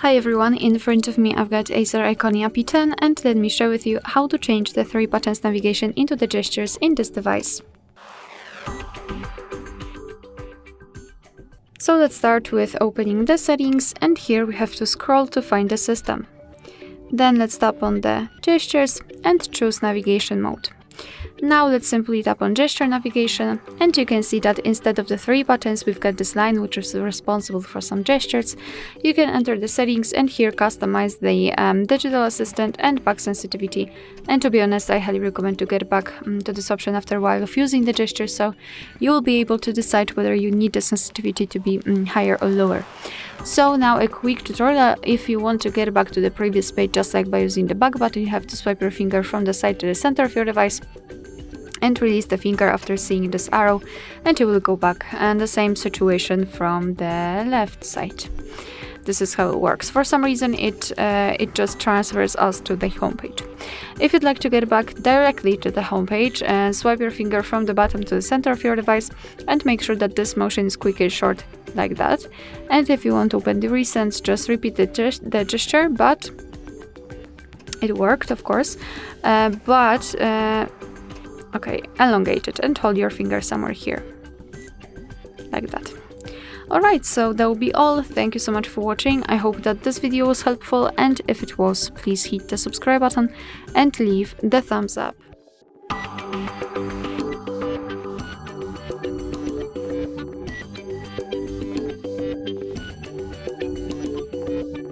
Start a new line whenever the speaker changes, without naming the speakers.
Hi everyone, in front of me I've got Acer Iconia P10 and let me share with you how to change the 3 buttons navigation into the gestures in this device. So let's start with opening the settings, and here we have to scroll to find the system. Then let's tap on the gestures and choose navigation mode. Now let's simply tap on gesture navigation, and you can see that instead of the 3 buttons we've got this line which is responsible for some gestures. You can enter the settings and here customize the digital assistant and back sensitivity, and to be honest I highly recommend to get back to this option after a while of using the gesture, so you will be able to decide whether you need the sensitivity to be higher or lower. So now a quick tutorial. If you want to get back to the previous page just like by using the back button, you have to swipe your finger from the side to the center of your device and release the finger after seeing this arrow, and you will go back, and the same situation from the left side. This is how it works. For some reason it just transfers us to the home page. If you'd like to get back directly to the home page, swipe your finger from the bottom to the center of your device and make sure that this motion is quick and short like that. And if you want to open the recents, just repeat the gesture, but it worked of course, okay, elongate it and hold your finger somewhere here, like that. Alright, so that will be all. Thank you so much for watching. I hope that this video was helpful, and if it was, please hit the subscribe button and leave the thumbs up.